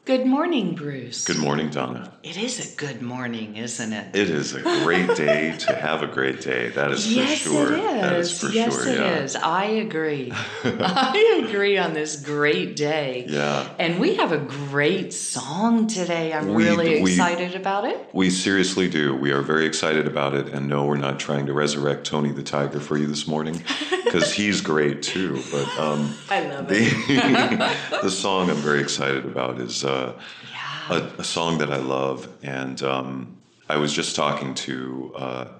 Good morning, Bruce. Good morning, Donna. It is a good morning, isn't it? It is a great day to have a great day. That is for sure. Yes, it is. That is for sure, It is. I agree. I agree on this great day. Yeah. And we have a great song today. I'm really excited about it. We seriously do. We are very excited about it. And no, we're not trying to resurrect Tony the Tiger for you this morning, because he's great too. But I love it. The song I'm very excited about is a song that I love. And I was just talking to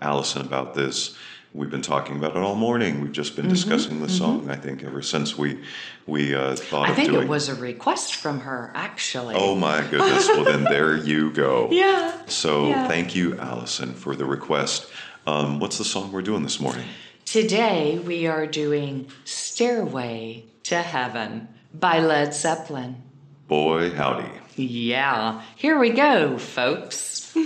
Allison about this. We've been talking about it all morning. We've just been discussing the song, I think, ever since we thought of doing it. I think it was a request from her, actually. Oh, my goodness. Well, then there you go. Yeah. So thank you, Allison, for the request. What's the song we're doing this morning? Today we are doing Stairway to Heaven by Led Zeppelin. Boy, howdy. Yeah, here we go, folks.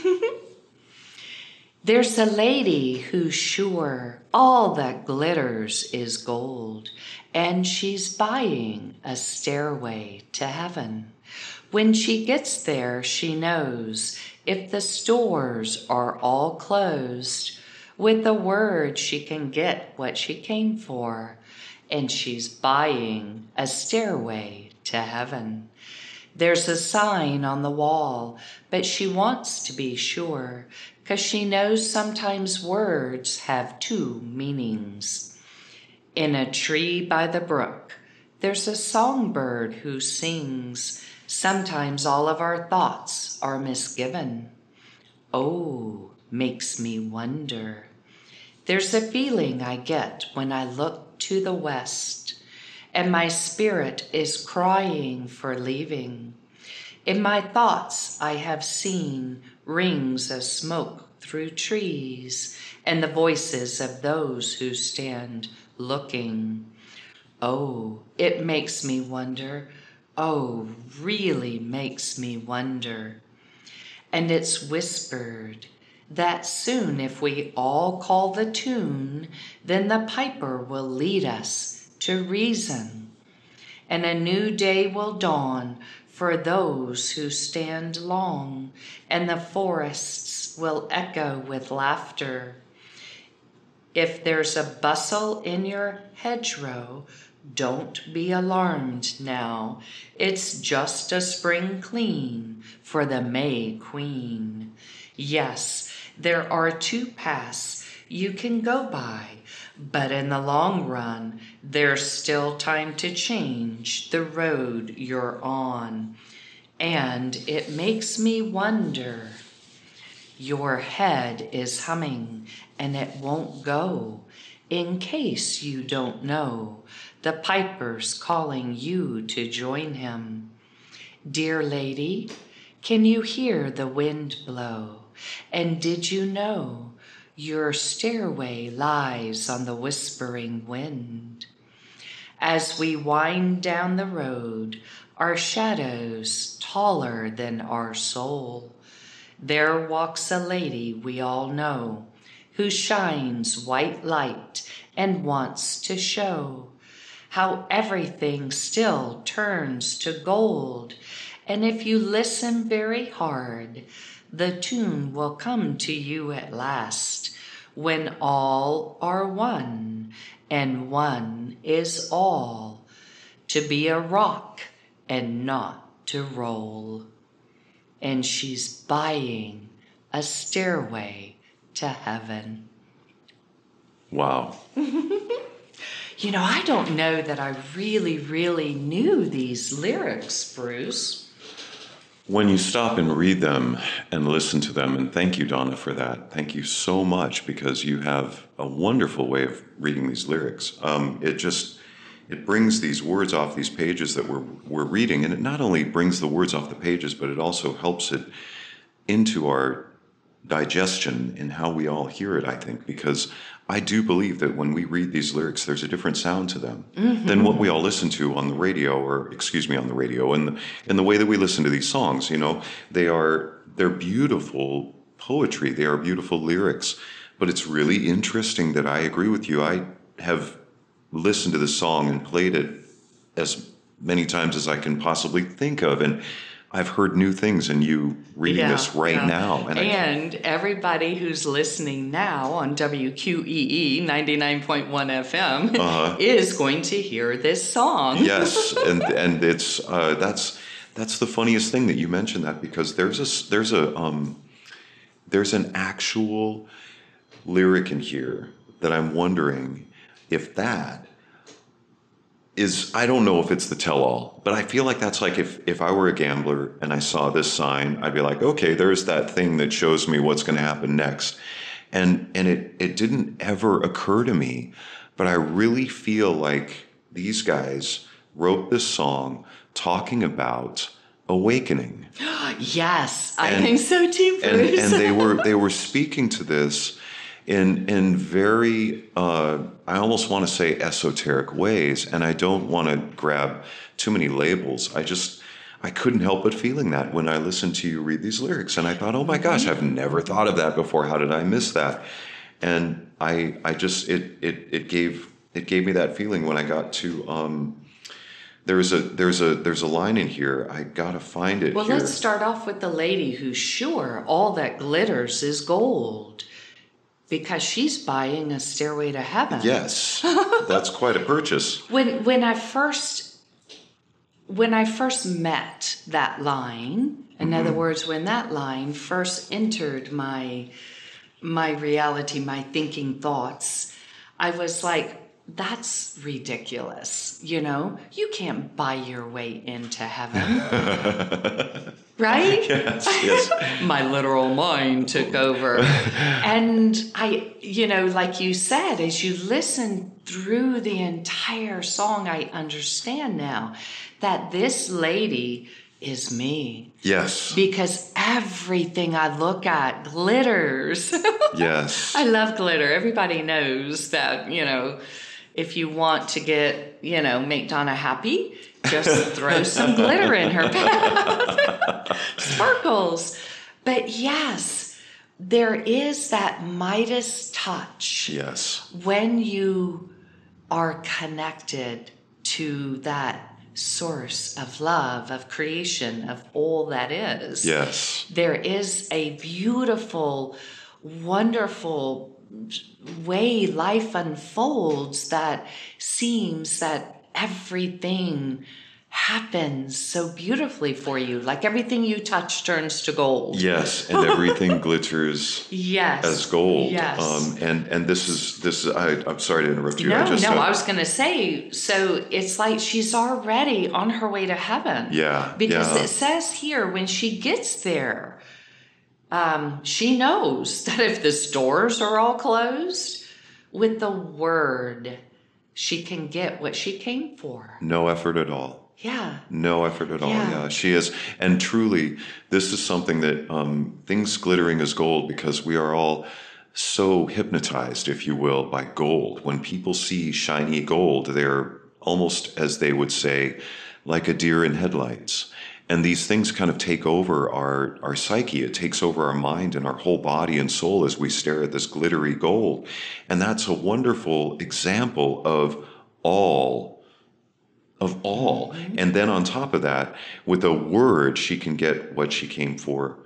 There's a lady who's sure all that glitters is gold, and she's buying a stairway to heaven. When she gets there, she knows if the stores are all closed, with a word she can get what she came for, and she's buying a stairway to heaven. There's a sign on the wall, but she wants to be sure, 'cause she knows sometimes words have two meanings. In a tree by the brook, there's a songbird who sings. Sometimes all of our thoughts are misgiven. Oh, makes me wonder. There's a feeling I get when I look to the west, and my spirit is crying for leaving. In my thoughts I have seen rings of smoke through trees, and the voices of those who stand looking. Oh, it makes me wonder. Oh, really makes me wonder. And it's whispered that soon, if we all call the tune, then the piper will lead us to reason, and a new day will dawn for those who stand long, and the forests will echo with laughter. If there's a bustle in your hedgerow, don't be alarmed now. It's just a spring clean for the May Queen. Yes, there are two paths you can go by, but in the long run, there's still time to change the road you're on. And it makes me wonder. Your head is humming and it won't go. In case you don't know, the piper's calling you to join him. Dear lady, can you hear the wind blow? And did you know your stairway lies on the whispering wind? As we wind down the road, our shadows taller than our soul, there walks a lady we all know, who shines white light and wants to show how everything still turns to gold. And if you listen very hard, the tune will come to you at last, when all are one, and one is all, to be a rock and not to roll. And she's buying a stairway to heaven. Wow. You know, I don't know that I really knew these lyrics, Bruce. When you stop and read them and listen to them, and thank you, Donna, for that. Thank you so much, because you have a wonderful way of reading these lyrics. It brings these words off these pages that we're reading, and it not only brings the words off the pages, but it also helps it into our digestion in how we all hear it, I think, because I do believe that when we read these lyrics, there's a different sound to them than what we all listen to on the radio, and the way that we listen to these songs. You know, they're beautiful poetry, they are beautiful lyrics, but it's really interesting that I agree with you. I have listened to this song and played it as many times as I can possibly think of, and I've heard new things in you reading this right now. And everybody who's listening now on WQEE 99.1 FM is going to hear this song. Yes, and it's that's the funniest thing that you mentioned that, because there's an actual lyric in here that I'm wondering if that is, I don't know if it's the tell-all, but I feel like that's like if I were a gambler and I saw this sign, I'd be like, okay, there's that thing that shows me what's going to happen next. And it didn't ever occur to me, but I really feel like these guys wrote this song talking about awakening. Yes, I think so too, Bruce. And they were speaking to this in very, I almost want to say esoteric ways, and I don't want to grab too many labels. I couldn't help but feeling that when I listened to you read these lyrics, and I thought, oh my gosh, I've never thought of that before. How did I miss that? And I just, it gave me that feeling when I got to, there's a line in here. I gotta find it. Well, here. Let's start off with the lady who's sure all that glitters is gold, because she's buying a stairway to heaven. Yes, that's quite a purchase. When I first met that line, in other words, when that line first entered my reality, my thinking thoughts, I was like, that's ridiculous. You know, you can't buy your way into heaven. Right? Yes. My literal mind took over. And I, like you said, as you listen through the entire song, I understand now that this lady is me. Yes. Because everything I look at glitters. Yes. I love glitter. Everybody knows that, if you want to get, make Donna happy, just throw some glitter in her path. Sparkles. But yes, there is that Midas touch. Yes. When you are connected to that source of love, of creation, of all that is. Yes. There is a beautiful, wonderful way life unfolds that seems that everything happens so beautifully for you. Like everything you touch turns to gold. Yes, and everything glitters yes. as gold. Yes. And this is I'm sorry to interrupt you. No, I was going to say, so it's like she's already on her way to heaven. Yeah. Because it says here, when she gets there, she knows that if the stores are all closed, with the word, she can get what she came for. No effort at all. Yeah. No effort at all. Yeah, she is. And truly, this is something that things glittering as gold, because we are all so hypnotized, if you will, by gold. When people see shiny gold, they're almost, as they would say, like a deer in headlights. And these things kind of take over our psyche. It takes over our mind and our whole body and soul as we stare at this glittery gold. And that's a wonderful example of all. Mm-hmm. And then on top of that, with a word, she can get what she came for.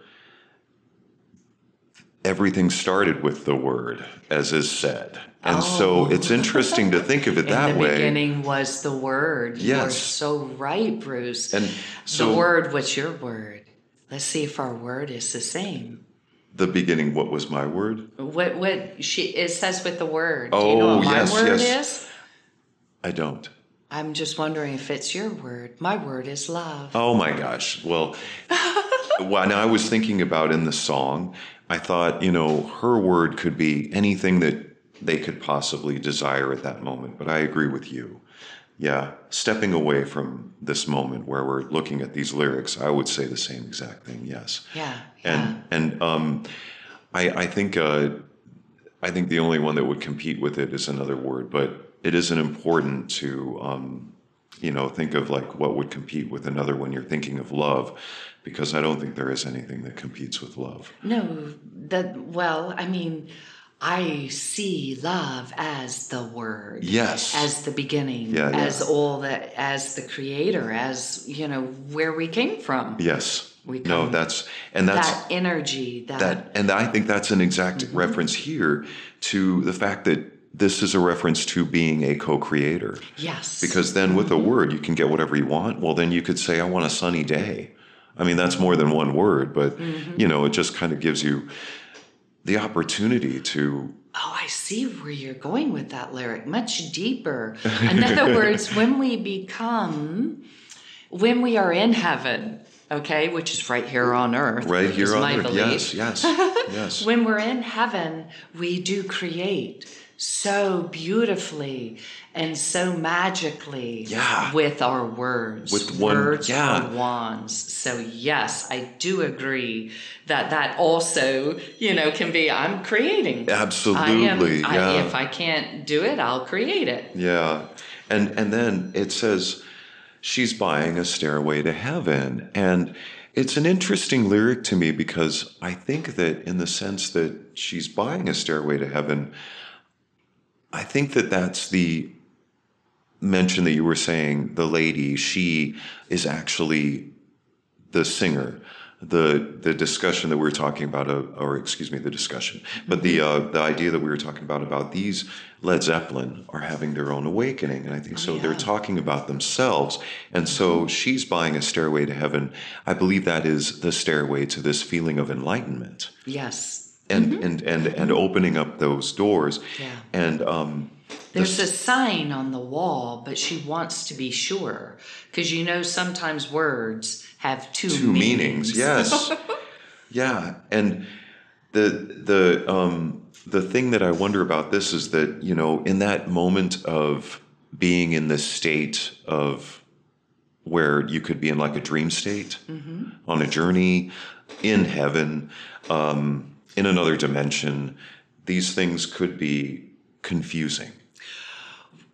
Everything started with the word, as is said. And so it's interesting to think of it that way. In the beginning was the word. Yes. You are so right, Bruce. And so the word, what's your word? Let's see if our word is the same. The beginning, what was my word? It says with the word. Oh, do you know what yes, my word yes. is? I don't. I'm just wondering if it's your word. My word is love. Oh my gosh. Well, when I was thinking about in the song, I thought, her word could be anything that they could possibly desire at that moment. But I agree with you. Yeah. Stepping away from this moment where we're looking at these lyrics, I would say the same exact thing. Yes. Yeah. And I think the only one that would compete with it is another word, but it isn't important to, think of like what would compete with another when you're thinking of love, because I don't think there is anything that competes with love. No, I see love as the word. Yes. As the beginning. Yeah, as yeah. all that, as the creator, as, where we came from. Yes. We No, come, that's that energy, and I think that's an exact reference here to the fact that this is a reference to being a co-creator. Yes. Because then with a word, you can get whatever you want. Well, then you could say, I want a sunny day. I mean, that's more than one word, but, it just kind of gives you the opportunity to... Oh, I see where you're going with that lyric, much deeper. In other words, when we are in heaven, okay, which is right here on earth. Right here is on my earth, belief. yes, yes. When we're in heaven, we do create so beautifully and so magically with our words. With words are wands. So yes, I do agree that also, can be, I'm creating. Absolutely, if I can't do it, I'll create it. Yeah. And then it says, she's buying a stairway to heaven. And it's an interesting lyric to me because I think that in the sense that she's buying a stairway to heaven, I think that that's the mention that you were saying, the lady, she is actually the singer. The discussion that we were talking about, the discussion, but the idea that we were talking about these Led Zeppelin are having their own awakening, and I think they're talking about themselves, and so she's buying a stairway to heaven. I believe that is the stairway to this feeling of enlightenment. Yes, and opening up those doors. Yeah, and there's a sign on the wall, but she wants to be sure because sometimes words have two meanings. Yes. Yeah. And the thing that I wonder about this is that, in that moment of being in this state of where you could be in like a dream state, on a journey in heaven, in another dimension, these things could be confusing.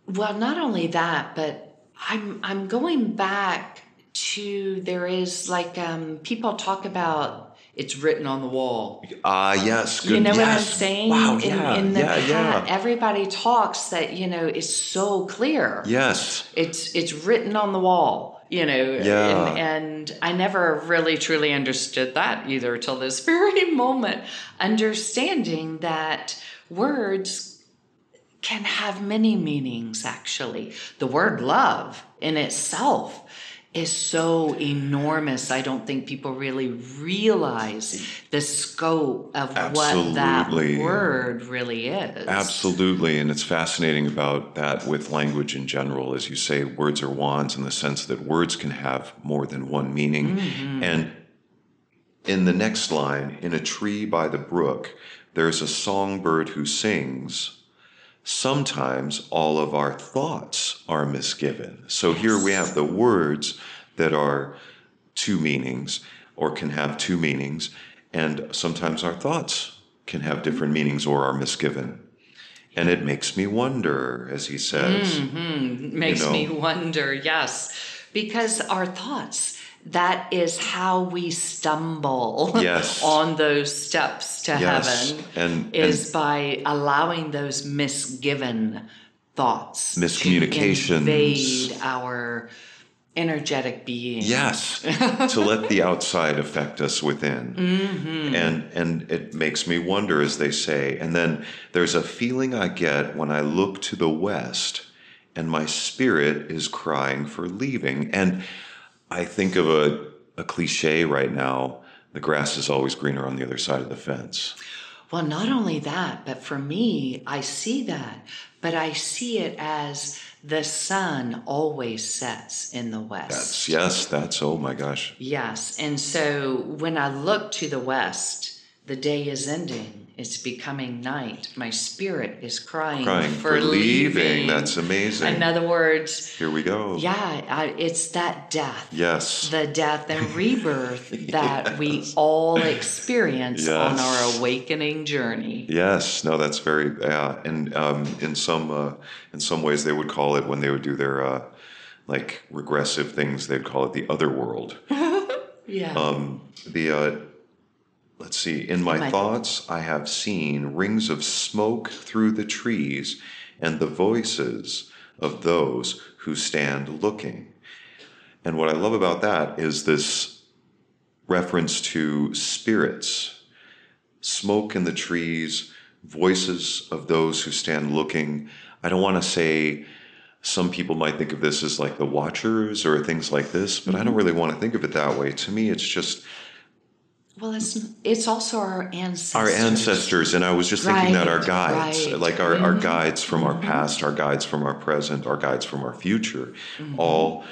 Well, not only that, but I'm going back to, there is like, people talk about it's written on the wall. Yes. Good. You know what I'm saying? Wow, in the past, everybody talks that, it's so clear. Yes. It's written on the wall, and I never really truly understood that either till this very moment, understanding that words can have many meanings, actually. The word love in itself is so enormous. I don't think people really realize the scope of what that word really is. Absolutely. And it's fascinating about that with language in general. As you say, words are wands in the sense that words can have more than one meaning. And in the next line, in a tree by the brook, there's a songbird who sings, sometimes all of our thoughts are misgiven. So here we have the words that are two meanings or can have two meanings, and sometimes our thoughts can have different meanings or are misgiven. And it makes me wonder, as he says. Makes me wonder, yes. Because our thoughts, that is how we stumble on those steps to heaven, and by allowing those misgiven thoughts, miscommunications, to invade our energetic being. Yes, to let the outside affect us within. And it makes me wonder, as they say. And then there's a feeling I get when I look to the west, and my spirit is crying for leaving. And I think of a cliche right now, the grass is always greener on the other side of the fence. Well, not only that, but for me, I see that, but I see it as the sun always sets in the west. That's, oh my gosh. Yes, and so when I look to the west, the day is ending. It's becoming night. My spirit is crying for leaving. That's amazing. In other words, here we go. Yeah, it's that death. Yes. The death and rebirth that we all experience on our awakening journey. Yes. No, that's very, and in some ways they would call it, when they would do their like regressive things, they'd call it the other world. let's see. In my thoughts, I have seen rings of smoke through the trees and the voices of those who stand looking. And what I love about that is this reference to spirits, smoke in the trees, voices of those who stand looking. I don't want to say some people might think of this as like the watchers or things like this, but I don't really want to think of it that way. To me, it's just... Well, it's also our ancestors. Our ancestors, and I was just thinking that our guides, right. like our guides from our past, our guides from our present, our guides from our future, all,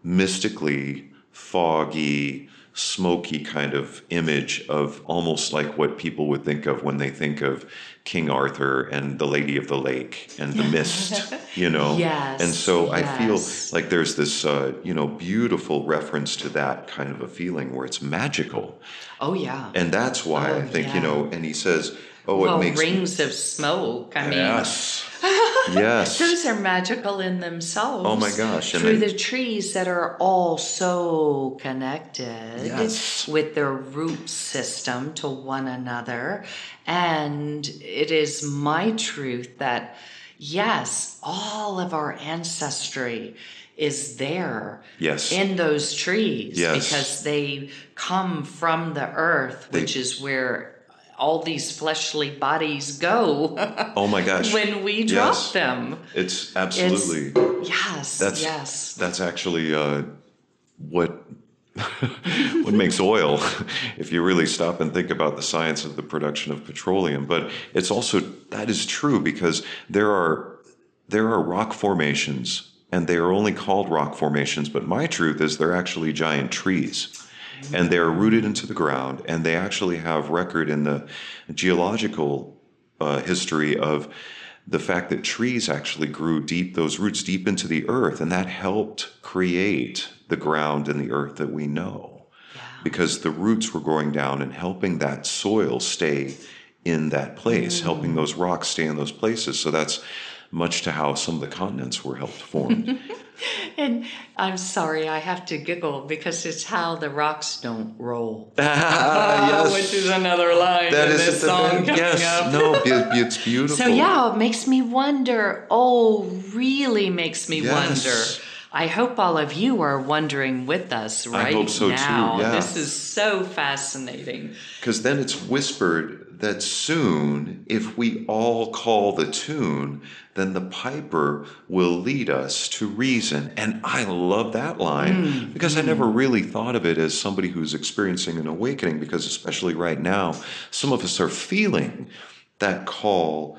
mystically foggy, smoky kind of image of almost like what people would think of when they think of King Arthur and the Lady of the Lake and the mist, Yes. And so I feel like there's this, beautiful reference to that kind of a feeling where it's magical. Oh, yeah. And that's why I think, and he says, well, it makes... rings of smoke. I mean... Yes. Those are magical in themselves. Oh, my gosh. Through the trees that are all so connected with their root system to one another. And it is my truth that, yes, all of our ancestry is there in those trees because they come from the earth, which is where all these fleshly bodies go. Oh my gosh. When we drop them. It's absolutely. That's actually what makes oil, if you really stop and think about the science of the production of petroleum. But it's also, that is true because there are rock formations, and they are only called rock formations, but my truth is they're actually giant trees. And they're rooted into the ground, and they actually have record in the geological history of the fact that trees actually grew deep, those roots deep into the earth, and that helped create the ground and the earth that we know. Because the roots were going down and helping that soil stay in that place, helping those rocks stay in those places. So that's much to how some of the continents were helped form. And I'm sorry, I have to giggle because it's how the rocks don't roll. Which is another line in this song coming up. No, it's beautiful. So it makes me wonder. Really makes me wonder. I hope all of you are wondering with us right now. I hope so too, yeah. This is so fascinating. Because then it's whispered that soon, if we all call the tune, then the piper will lead us to reason. And I love that line because I never really thought of it as somebody who's experiencing an awakening, because especially right now, some of us are feeling that call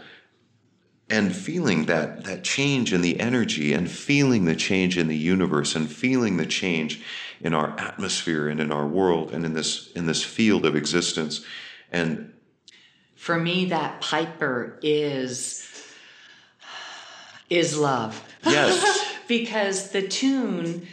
and feeling that change in the energy, and feeling the change in the universe, and feeling the change in our atmosphere and in our world and in this field of existence. And for me, that piper is love. Yes. Because the tune,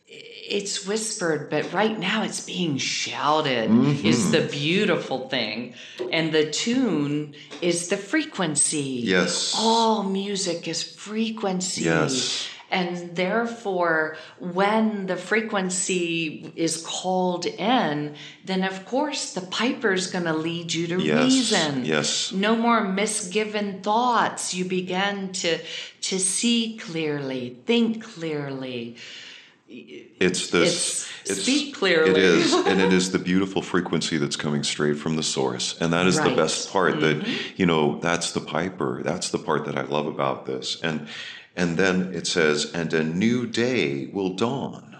it's whispered, but right now it's being shouted is the beautiful thing. And the tune is the frequency. Yes. All music is frequency. Yes. And therefore, when the frequency is called in, then of course the piper's going to lead you to reason. Yes. No more misgiven thoughts. You begin to see clearly, think clearly. Speak clearly. It is, and it is the beautiful frequency that's coming straight from the source, and that is the best part. That that's the piper. That's the part that I love about this. And then it says, and a new day will dawn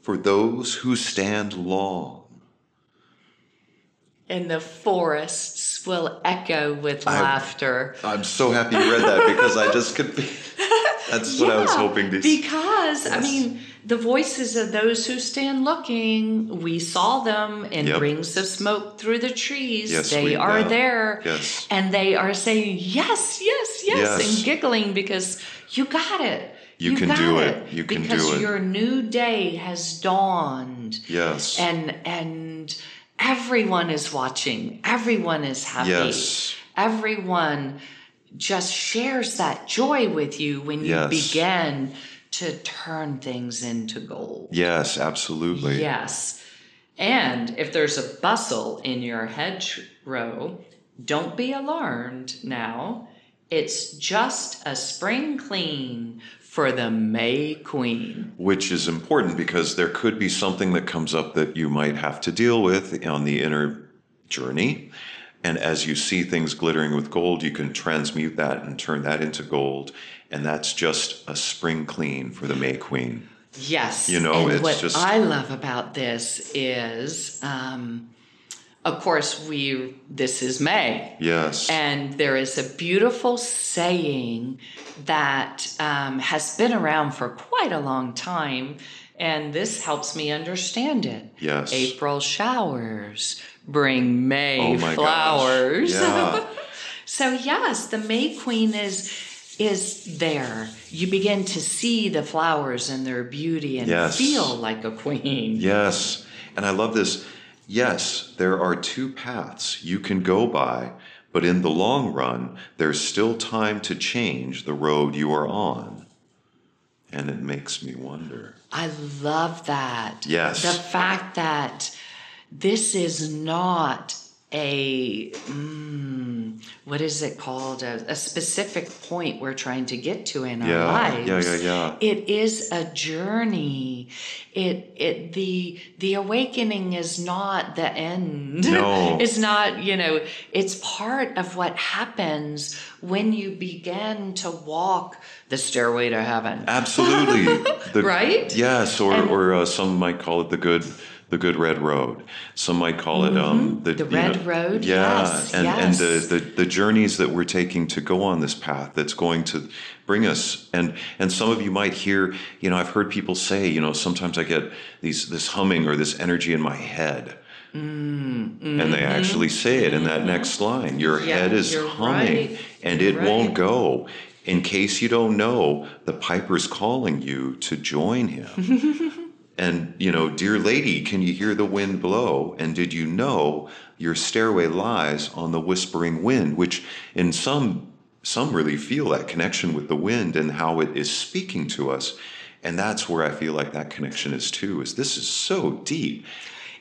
for those who stand long. And the forests will echo with laughter. I'm so happy you read that, because I just could be... That's what I was hoping to see. Because, I mean, the voices of those who stand looking, we saw them in rings of smoke through the trees. Yes, they are there. Yes. And they are saying, yes, and giggling because you got it. You can do it. You can do it. Because your new day has dawned. Yes. And everyone is watching. Everyone is happy. Yes. Everyone just shares that joy with you when you begin to turn things into gold. Yes, absolutely. Yes. And if there's a bustle in your hedgerow, don't be alarmed now. It's just a spring clean for the May Queen. Which is important because there could be something that comes up that you might have to deal with on the inner journey. And as you see things glittering with gold, you can transmute that and turn that into gold. And that's just a spring clean for the May Queen. Yes. You know, and it's what just... I love about this is, of course, this is May. Yes. And there is a beautiful saying that has been around for quite a long time, and this helps me understand it. Yes. April showers bring May my flowers. Gosh. Yeah. So yes, the May Queen is there. You begin to see the flowers and their beauty and feel like a queen. Yes. And I love this. Yes, there are two paths you can go by, but in the long run, there's still time to change the road you are on. And it makes me wonder. I love that. Yes. The fact that this is not a, what is it called? A specific point we're trying to get to in our lives. Yeah. It is a journey. The awakening is not the end. No. It's not, it's part of what happens when you begin to walk the stairway to heaven. Absolutely. Right? Yes, or some might call it the good red road. Some might call it the red road. Yeah, Yes, and the journeys that we're taking to go on this path that's going to bring us. And some of you might hear, I've heard people say, sometimes I get this humming or this energy in my head. And they actually say it in that next line. Your head is humming, and it won't go. In case you don't know, the piper's calling you to join him. And, dear lady, can you hear the wind blow? And did you know your stairway lies on the whispering wind, which in some really feel that connection with the wind and how it is speaking to us. And that's where I feel like that connection is too, is this is so deep.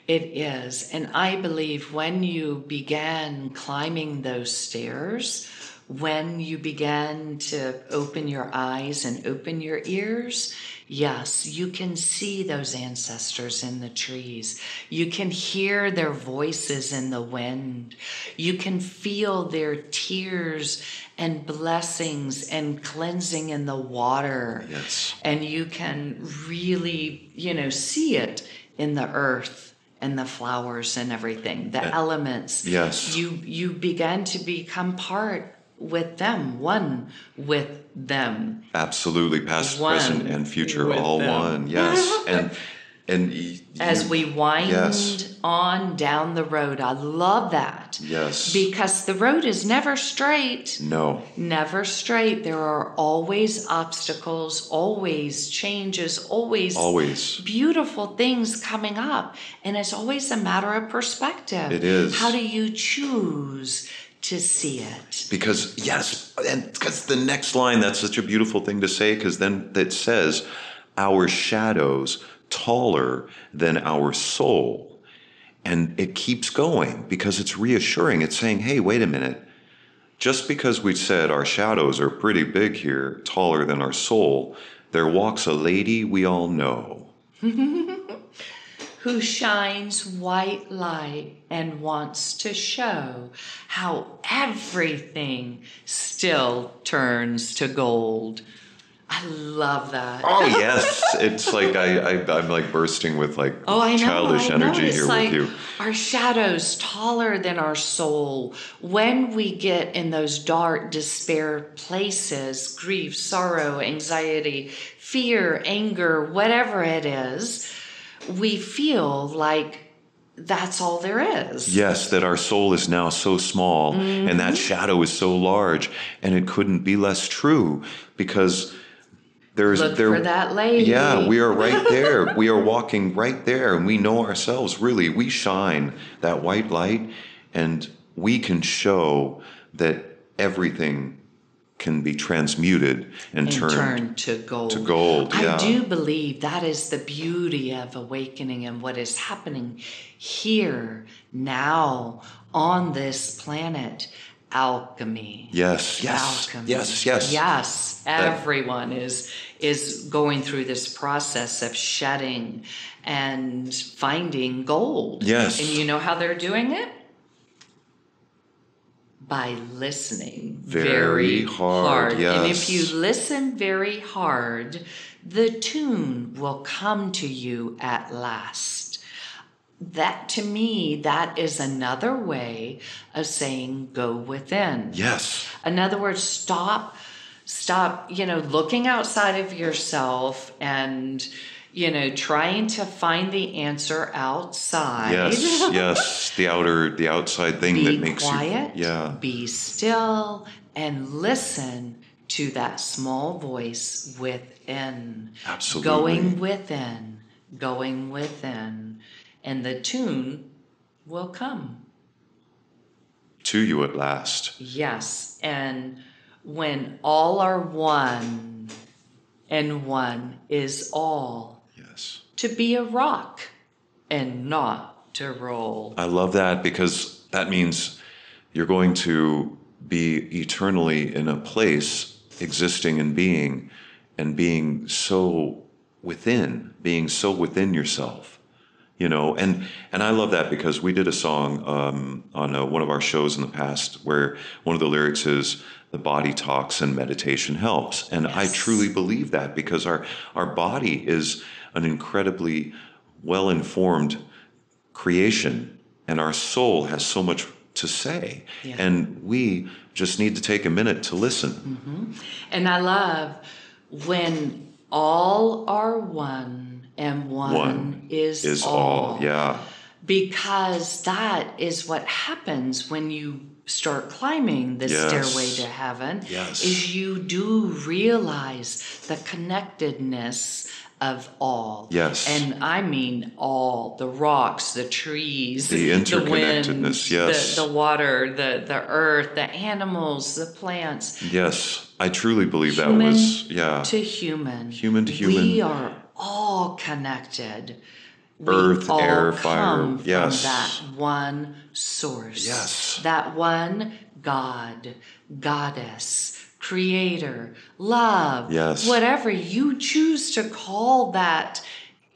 It is. And I believe when you began climbing those stairs, when you began to open your eyes and open your ears, yes, you can see those ancestors in the trees. You can hear their voices in the wind. You can feel their tears and blessings and cleansing in the water. Yes. And you can really, see it in the earth and the flowers and everything, the elements. Yes. You began to become part with them, one with them. Absolutely, past, One present, and future, all them. one. Yes, and as we wind on down the road, I love that. Yes, because the road is never straight. No, never straight. There are always obstacles, always changes, always beautiful things coming up, and it's always a matter of perspective. It is. How do you choose to see it? Because because the next line, that's such a beautiful thing to say, because then it says, our shadows taller than our soul. And it keeps going because it's reassuring. It's saying, hey, wait a minute. Just because we said our shadows are pretty big here, taller than our soul, there walks a lady we all know. Who shines white light and wants to show how everything still turns to gold. I love that. Oh, yes. It's like I'm like bursting with childish energy here with you. Our shadows taller than our soul. When we get in those dark despair places, grief, sorrow, anxiety, fear, anger, whatever it is, we feel like that's all there is. Yes, that our soul is now so small and that shadow is so large, and it couldn't be less true because Look for that lady. Yeah, we are right there. We are walking right there, and we know ourselves, really. We shine that white light, and we can show that everything can be transmuted and turned to gold. To gold, yeah. I do believe that is the beauty of awakening and what is happening here, now, on this planet. Alchemy. Yes. Alchemy. Yes. Yes. Everyone is going through this process of shedding and finding gold. Yes. And you know how they're doing it? By listening very hard. Yes. And if you listen very hard, the tune will come to you at last. That, to me, that is another way of saying go within. Yes. In other words, stop, looking outside of yourself and, trying to find the answer outside. Yes. The outside thing that makes quiet, you... Yeah. Be still and listen to that small voice within. Absolutely. Going within. And the tune will come. To you at last. Yes. And when all are one, and one is all. Yes. To be a rock and not to roll. I love that, because that means you're going to be eternally in a place, existing and being so within yourself. And I love that, because we did a song on one of our shows in the past where one of the lyrics is, the body talks and meditation helps. And yes. I truly believe that, because our body is an incredibly well-informed creation, and our soul has so much to say. Yeah. And we just need to take a minute to listen. Mm-hmm. And I love when all are one, and one is all. Yeah. Because that is what happens when you start climbing the stairway to heaven. Yes. Is you do realize the connectedness of all. Yes. And I mean all. The rocks, the trees, the interconnectedness, the wind, yes. The water, the earth, the animals, the plants. Yes. I truly believe human that was, yeah. to human. Human to human. We are all connected. Earth, we air, all fire, come yes. from that one source. Yes. That one God, goddess, creator, love, yes. whatever you choose to call that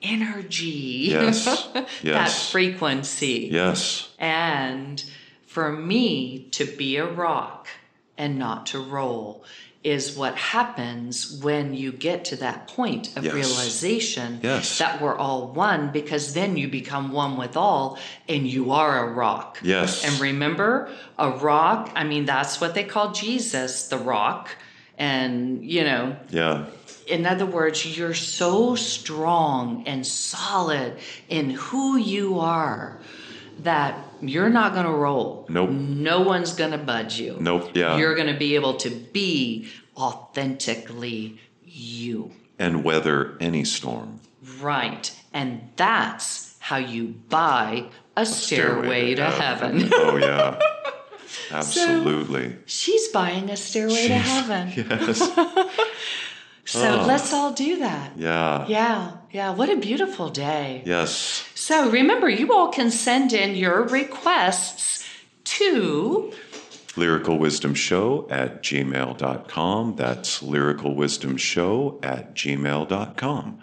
energy, yes. Yes. that frequency. Yes. And for me to be a rock and not to roll is what happens when you get to that point of yes. realization yes. that we're all one, because then you become one with all and you are a rock. Yes. And remember, a rock, I mean, that's what they call Jesus, the rock. And, yeah. In other words, you're so strong and solid in who you are that you're not going to roll. Nope. No one's going to budge you. Nope. Yeah. You're going to be able to be authentically you. And weather any storm. Right. And that's how you buy a stairway to heaven. Oh, yeah. Absolutely. So she's buying a stairway to heaven. Yes. So let's all do that. Yeah. Yeah. What a beautiful day. Yes. So remember, you all can send in your requests to lyricalwisdomshow@gmail.com. That's lyricalwisdomshow@gmail.com.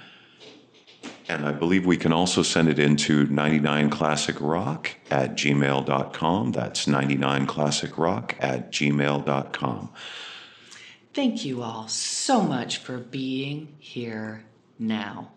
And I believe we can also send it into 99classicrock@gmail.com. That's 99classicrock@gmail.com. Thank you all so much for being here now.